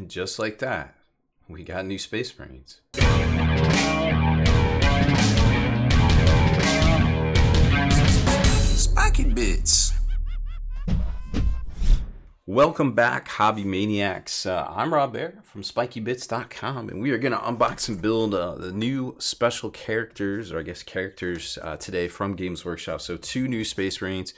And just like that, we got new Space Marines. Spiky Bits. Welcome back, Hobby Maniacs. I'm Rob Bear from SpikyBits.com, and we are going to unbox and build the new special characters, or I guess characters, today from Games Workshop. So 2 new Space Marines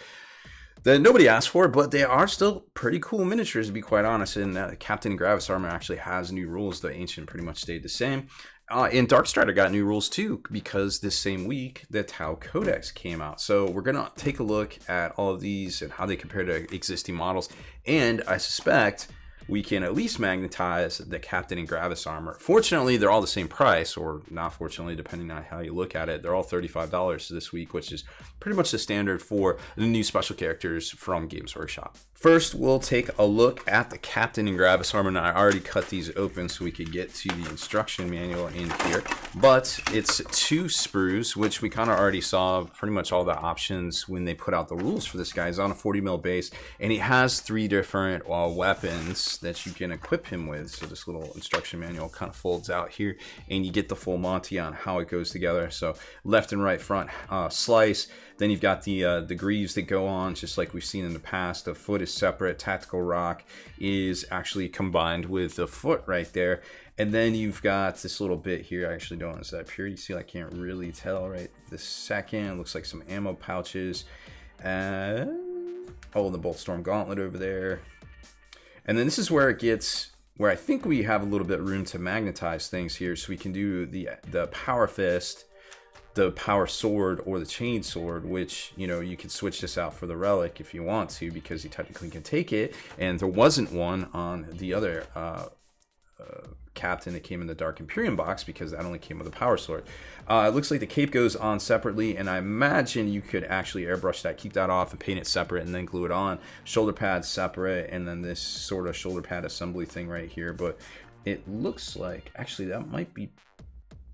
that nobody asked for, but they are still pretty cool miniatures, to be quite honest. And Captain Gravis armor actually has new rules. The Ancient pretty much stayed the same. And Darkstrider got new rules too, because this same week the Tau Codex came out. So we're gonna take a look at all of these and how they compare to existing models. And I suspect we can at least magnetize the Captain and Gravis armor. Fortunately, they're all the same price, or not fortunately, depending on how you look at it. They're all $35 this week, which is pretty much the standard for the new special characters from Games Workshop. First, we'll take a look at the Captain and Gravis armor. Now, I already cut these open so we could get to the instruction manual in here. But it's 2 sprues, which we kind of already saw pretty much all the options when they put out the rules for this guy. He's on a 40mm base, and he has 3 different weapons that you can equip him with. So this little instruction manual kind of folds out here, and you get the full Monty on how it goes together. So left and right front slice. Then you've got the greaves that go on, just like we've seen in the past. The foot is separate. Tactical rock is actually combined with the foot right there. And then you've got this little bit here. I actually don't, is that purity seal? I can't really tell right this second. It looks like some ammo pouches. Oh, the Bolt Storm Gauntlet over there. And then this is where it gets, where I think we have a little bit of room to magnetize things here. So we can do the Power Fist, the Power Sword, or the Chain Sword, which, you know, you could switch this out for the Relic if you want to, because you technically can take it. And there wasn't one on the other Captain that came in the Dark Imperium box, because that only came with a Power Sword. It looks like the cape goes on separately, and I imagine you could actually airbrush that, keep that off, and paint it separate, and then glue it on. Shoulder pads separate, and then this sort of shoulder pad assembly thing right here. But it looks like, actually, that might be,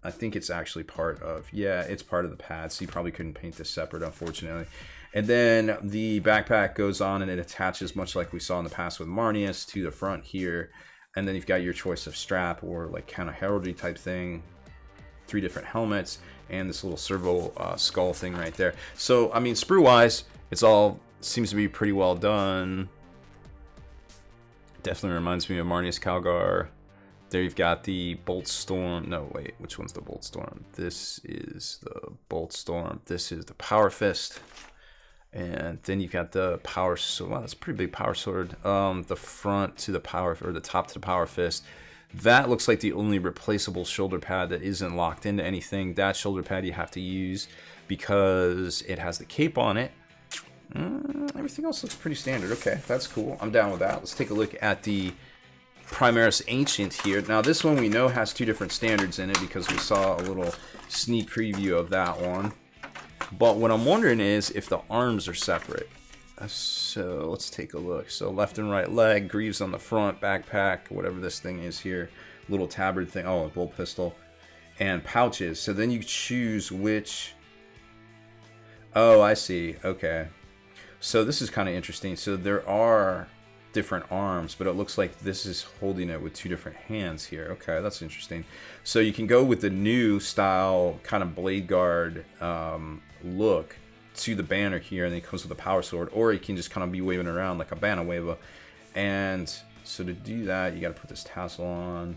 I think it's actually part of, yeah, it's part of the pad, so you probably couldn't paint this separate, unfortunately. And then the backpack goes on, and it attaches, much like we saw in the past with Marnius, to the front here. And then you've got your choice of strap, or like kind of heraldry type thing. 3 different helmets, and this little servo skull thing right there. So, I mean, sprue wise, it's all seems to be pretty well done. Definitely reminds me of Marnius Calgar. There you've got the Bolt Storm. No, wait, which one's the Bolt Storm? This is the Bolt Storm. This is the Power Fist. And then you've got the Power Sword. Wow, that's a pretty big Power Sword. The front to the Power, or the top to the Power Fist. That looks like the only replaceable shoulder pad that isn't locked into anything. That shoulder pad you have to use because it has the cape on it. Everything else looks pretty standard. Okay, that's cool. I'm down with that. Let's take a look at the Primaris Ancient here. Now this one we know has 2 different standards in it, because we saw a little sneak preview of that one. But what I'm wondering is if the arms are separate. So let's take a look. So left and right leg, greaves on the front, backpack, whatever this thing is here, little tabard thing, oh, a bolt pistol, and pouches. So then you choose which. Oh, I see. Okay. So this is kind of interesting. So there are different arms, but it looks like this is holding it with 2 different hands here. Okay, that's interesting. So you can go with the new style kind of blade guard look to the banner here, and then it comes with a Power Sword, or you can just kind of be waving around like a banner waver. And so to do that, you got to put this tassel on.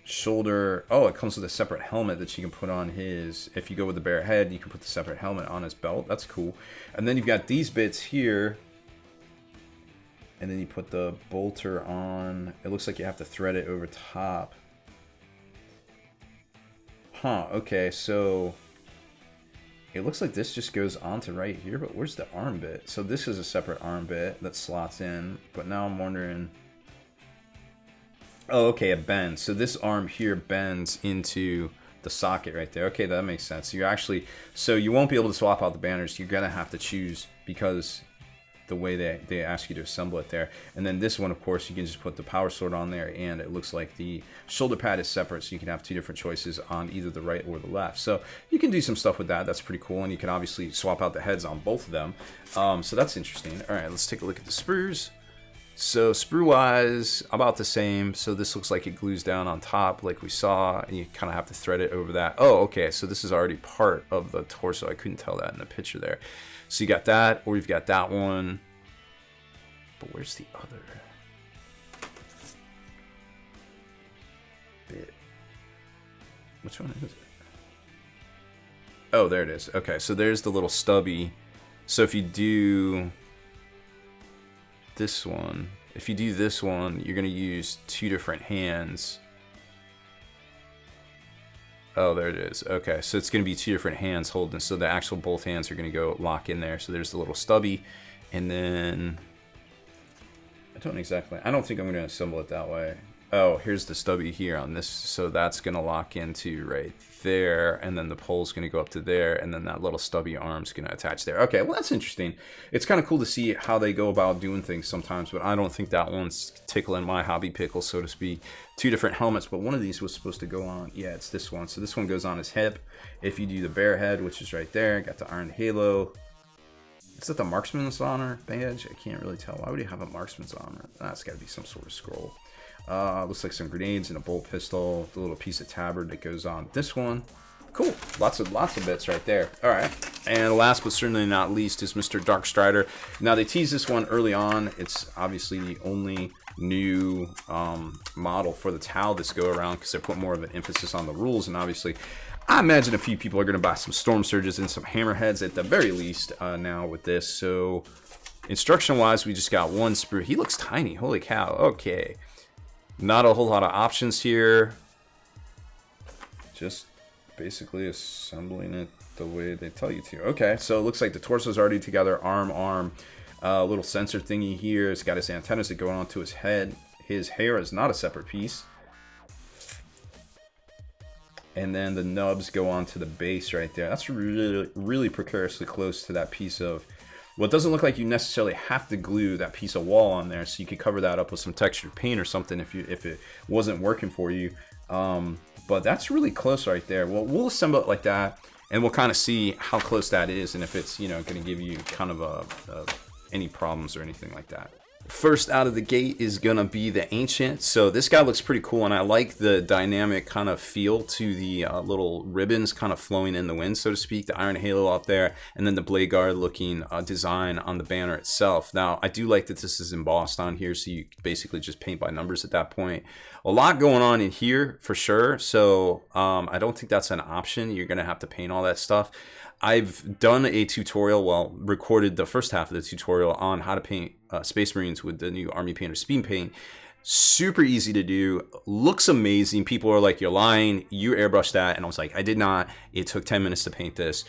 Shoulder, oh, it comes with a separate helmet that you can put on his. If you go with the bare head, you can put the separate helmet on his belt. That's cool. And then you've got these bits here, and then you put the bolter on. It looks like you have to thread it over top. Huh, okay, so it looks like this just goes onto right here, but where's the arm bit? So this is a separate arm bit that slots in, but now I'm wondering. Oh, okay, it bends. So this arm here bends into the socket right there. Okay, that makes sense. So you're actually, so you won't be able to swap out the banners. You're gonna have to choose, because the way they ask you to assemble it there. And then this one, of course, you can just put the Power Sword on there, and it looks like the shoulder pad is separate, so you can have 2 different choices on either the right or the left. So you can do some stuff with that. That's pretty cool, and you can obviously swap out the heads on both of them. So that's interesting. All right, let's take a look at the sprues. So sprue wise, about the same. So this looks like it glues down on top like we saw, and you kind of have to thread it over that. Oh, okay, so this is already part of the torso. I couldn't tell that in the picture there. So you got that, or you've got that one. But where's the other bit? Which one is it? Oh, there it is. Okay, so there's the little stubby. So if you do this one, you're going to use 2 different hands. Oh, there it is. Okay, so it's going to be 2 different hands holding. So the actual both hands are going to go lock in there. So there's the little stubby. And then I don't think I'm going to assemble it that way. Oh, here's the stubby here on this. So that's going to lock into right there. And then the pole's going to go up to there. And then that little stubby arm's going to attach there. Okay, well, that's interesting. It's kind of cool to see how they go about doing things sometimes. But I don't think that one's tickling my hobby pickle, so to speak. 2 different helmets, but one of these was supposed to go on. Yeah, it's this one. So this one goes on his hip. If you do the bear head, which is right there, got the iron halo. Is that the Marksman's Honor badge? I can't really tell. Why would he have a Marksman's Honor? That's got to be some sort of scroll. Looks like some grenades and a bolt pistol. The little piece of tabard that goes on this one. Cool. Lots of bits right there. All right. And last but certainly not least is Mr. Darkstrider. Now they teased this one early on. It's obviously the only new model for the Tau this go around because they put more of an emphasis on the rules, and obviously I imagine a few people are going to buy some Storm Surges and some Hammerheads at the very least now with this. So instruction wise, we just got 1 sprue. He looks tiny. Holy cow. Okay. Not a whole lot of options here. Just basically assembling it the way they tell you to. Okay, so it looks like the torso's already together. Arm. Little sensor thingy here. It's got his antennas that go onto his head. His hair is not a separate piece. And then the nubs go onto the base right there. That's really, really precariously close to that piece of... Well, it doesn't look like you necessarily have to glue that piece of wall on there, so you could cover that up with some textured paint or something if it wasn't working for you. But that's really close right there. Well, we'll assemble it like that, and we'll kind of see how close that is, and if it's, you know, going to give you kind of any problems or anything like that. First out of the gate is gonna be the Ancient. So this guy looks pretty cool, and I like the dynamic kind of feel to the little ribbons kind of flowing in the wind, so to speak. The iron halo up there, and then the blade guard looking design on the banner itself. Now I do like that this is embossed on here, so you basically just paint by numbers at that point. A lot going on in here for sure, so I don't think that's an option. You're gonna have to paint all that stuff. I've done a tutorial, well, recorded the first half of the tutorial on how to paint Space Marines with the new Army Painter Speed Paint. Super easy to do, looks amazing. People are like, you're lying, you airbrushed that, and I was like, I did not. It took 10 minutes to paint this.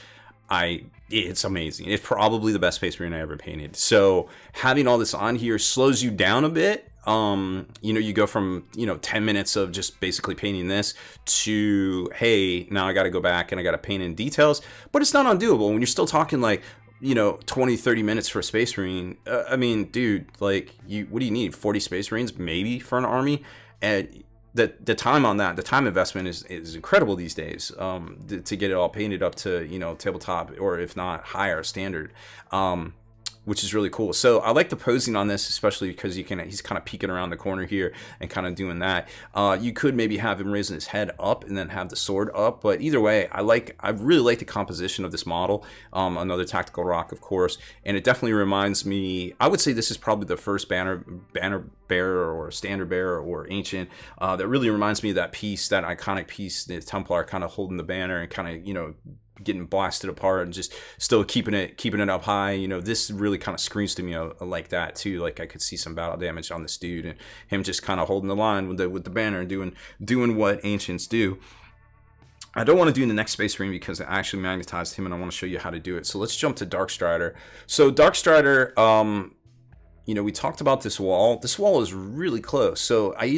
It's amazing. It's probably the best Space Marine I ever painted. So having all this on here slows you down a bit. You know, you go from, 10 minutes of just basically painting this to, hey, now I got to go back and I got to paint in details, but it's not undoable when you're still talking like, 20, 30 minutes for a Space Marine. I mean, dude, like what do you need? 40 Space Marines maybe for an army? And the time on that, the time investment is incredible these days, to get it all painted up to, tabletop, or if not higher standard. Which is really cool. So I like the posing on this, especially because he's kind of peeking around the corner here and kind of doing that. You could maybe have him raising his head up and then have the sword up, but either way, I really like the composition of this model. Another tactical rock, of course, and it definitely reminds me, I would say this is probably the first banner bearer or standard bearer or ancient that really reminds me of that piece, that iconic piece, the Templar kind of holding the banner and kind of, getting blasted apart and just still keeping it up high. This really kind of screams to me like that too. Like I could see some battle damage on this dude and him just kind of holding the line with the banner and doing what ancients do. I don't want to do the next Space Marine because I actually magnetized him and I want to show you how to do it. So let's jump to Darkstrider. So Darkstrider, we talked about this wall. This wall is really close. So I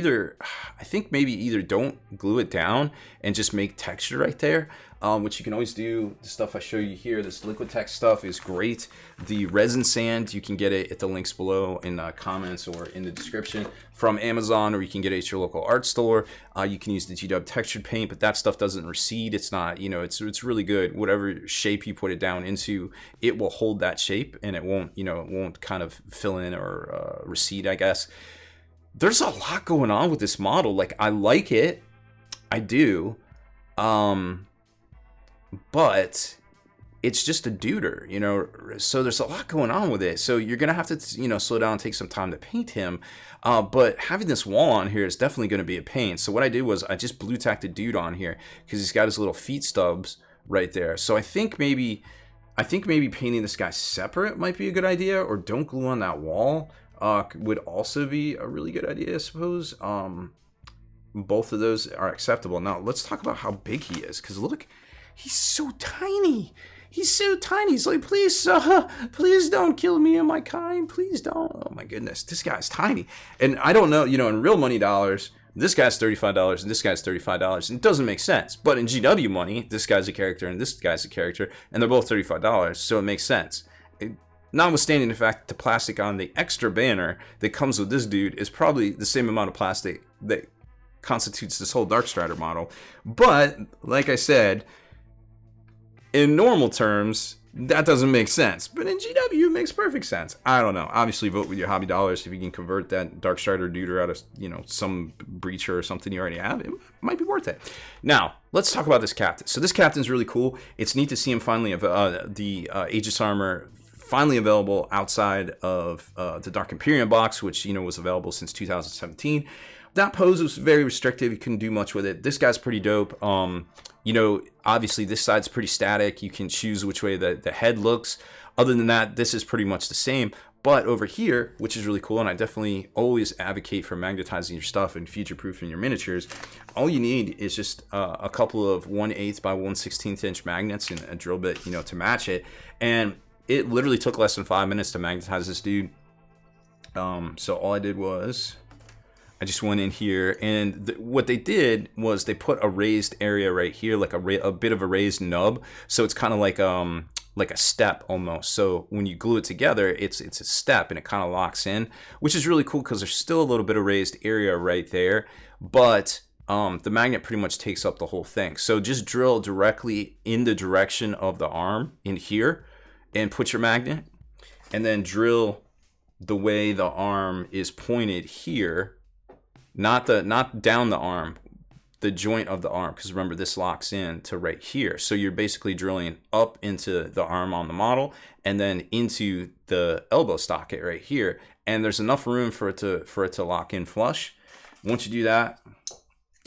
think maybe either don't glue it down and just make texture right there, which you can always do. The stuff I show you here, this Liquitex stuff is great. The resin sand, you can get it at the links below in the comments or in the description from Amazon, or you can get it at your local art store. You can use the GW textured paint, but that stuff doesn't recede. It's not, you know, it's really good. Whatever shape you put it down into, it will hold that shape, and it won't, you know, it won't kind of fill in or recede, I guess. There's a lot going on with this model. Like, I like it, I do, but it's just a duder, you know, so there's a lot going on with it. So you're gonna have to, you know, slow down and take some time to paint him. But having this wall on here is definitely going to be a pain. So what I did was I just blue tacked a dude on here because he's got his little feet stubs right there. So I think maybe painting this guy separate might be a good idea, or don't glue on that wall would also be a really good idea, I suppose. Both of those are acceptable. Now let's talk about how big he is, because look, he's so tiny. He's so tiny. He's like, please, please don't kill me and my kind. Please don't. Oh my goodness, this guy's tiny. And I don't know, you know, in real money dollars, this guy's $35 and this guy's $35. And it doesn't make sense. But in GW money, this guy's a character and this guy's a character, and they're both $35, so it makes sense. Notwithstanding the fact that the plastic on the extra banner that comes with this dude is probably the same amount of plastic that constitutes this whole Darkstrider model. But like I said, in normal terms, that doesn't make sense. But in GW, it makes perfect sense. I don't know. Obviously, vote with your hobby dollars. If you can convert that Darkstrider duder out of, you know, some breacher or something you already have, it might be worth it. Now, let's talk about this captain. So this captain's really cool. It's neat to see him finally, the Aegis armor finally available outside of the Dark Imperium box, which, you know, was available since 2017. That pose was very restrictive. You couldn't do much with it. This guy's pretty dope. You know, obviously this side's pretty static. You can choose which way the head looks. Other than that, this is pretty much the same. But over here, which is really cool, and I definitely always advocate for magnetizing your stuff and future-proofing your miniatures, all you need is just a couple of 1/8 by 1/16 inch magnets and a drill bit, you know, to match it. And it literally took less than 5 minutes to magnetize this dude. So all I did was I just went in here, and what they did was they put a raised area right here, like a bit of a raised nub. So it's kind of like a step almost. So when you glue it together, it's a step, and it kind of locks in, which is really cool because there's still a little bit of raised area right there, but the magnet pretty much takes up the whole thing. So just drill directly in the direction of the arm in here, and put your magnet, and then drill the way the arm is pointed here. Not down the arm, the joint of the arm, because remember this locks in to right here. So you're basically drilling up into the arm on the model, and then into the elbow socket right here. And there's enough room for it to lock in flush. Once you do that,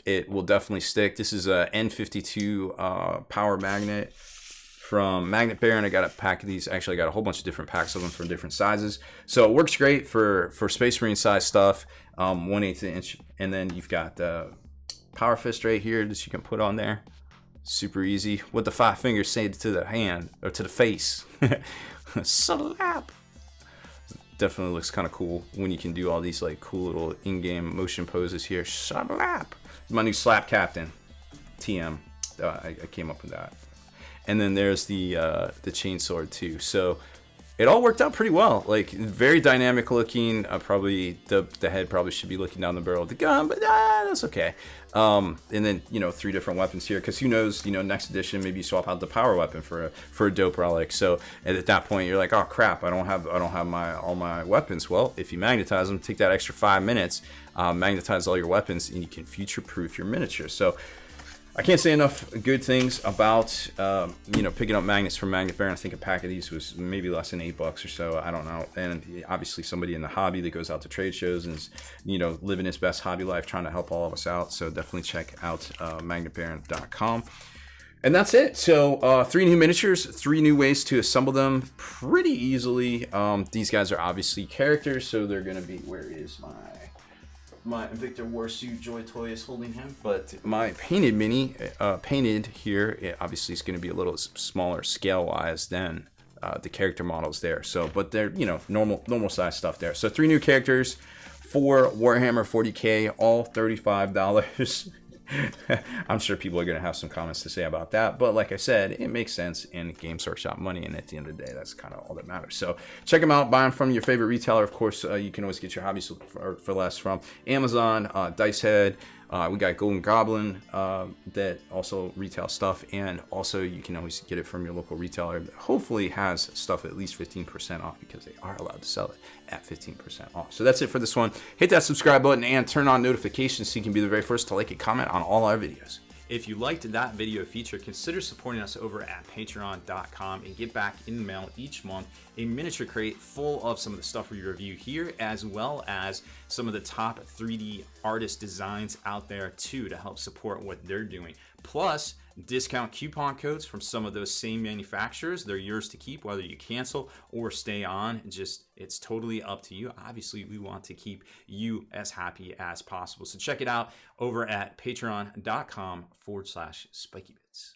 it will definitely stick. This is a N52 power magnet from Magnet Baron. I got a pack of these. Actually, I got a whole bunch of different packs of them from different sizes. So it works great for Space Marine size stuff. 1/8 inch, and then you've got the power fist right here that you can put on there. Super easy. What the 5 fingers say to the hand or to the face. Slap. Definitely looks kind of cool when you can do all these like cool little in-game motion poses here. Slap. My new slap captain. TM. I came up with that. And then there's the chainsword too. So it all worked out pretty well. Like, very dynamic looking. Probably the head probably should be looking down the barrel of the gun, but that's okay. And then, you know, 3 different weapons here, because who knows, you know, next edition maybe you swap out the power weapon for a dope relic. So at that point you're like, oh crap, I don't have all my weapons. Well, if you magnetize them, take that extra 5 minutes, magnetize all your weapons, and you can future proof your miniature. So I can't say enough good things about, you know, picking up magnets from Magnet Baron. I think a pack of these was maybe less than $8 or so. I don't know. And obviously somebody in the hobby that goes out to trade shows and is, you know, living his best hobby life, trying to help all of us out. So definitely check out magnetbaron.com. And that's it. So 3 new miniatures, 3 new ways to assemble them pretty easily. These guys are obviously characters, so they're going to be, where is my Victor Warsuit Joy Toy is holding him, but my painted mini, painted here, it obviously is going to be a little smaller scale wise than the character models there. So, but they're, you know, normal size stuff there. So 3 new characters for Warhammer 40K, all $35. I'm sure people are going to have some comments to say about that. But like I said, it makes sense in Games Workshop money. And at the end of the day, that's kind of all that matters. So check them out. Buy them from your favorite retailer. Of course, you can always get your hobbies for less from Amazon, Dice Head. We got Golden Goblin that also retail stuff, and also you can always get it from your local retailer that hopefully has stuff at least 15% off, because they are allowed to sell it at 15% off. So that's it for this one. Hit that subscribe button and turn on notifications so you can be the very first to like and comment on all our videos. If you liked that video feature, consider supporting us over at patreon.com and get back in the mail each month a miniature crate full of some of the stuff we review here, as well as some of the top 3D artist designs out there too, to help support what they're doing. Plus, discount coupon codes from some of those same manufacturers. They're yours to keep, whether you cancel or stay on. It's totally up to you. Obviously, we want to keep you as happy as possible. So check it out over at patreon.com/spikybits.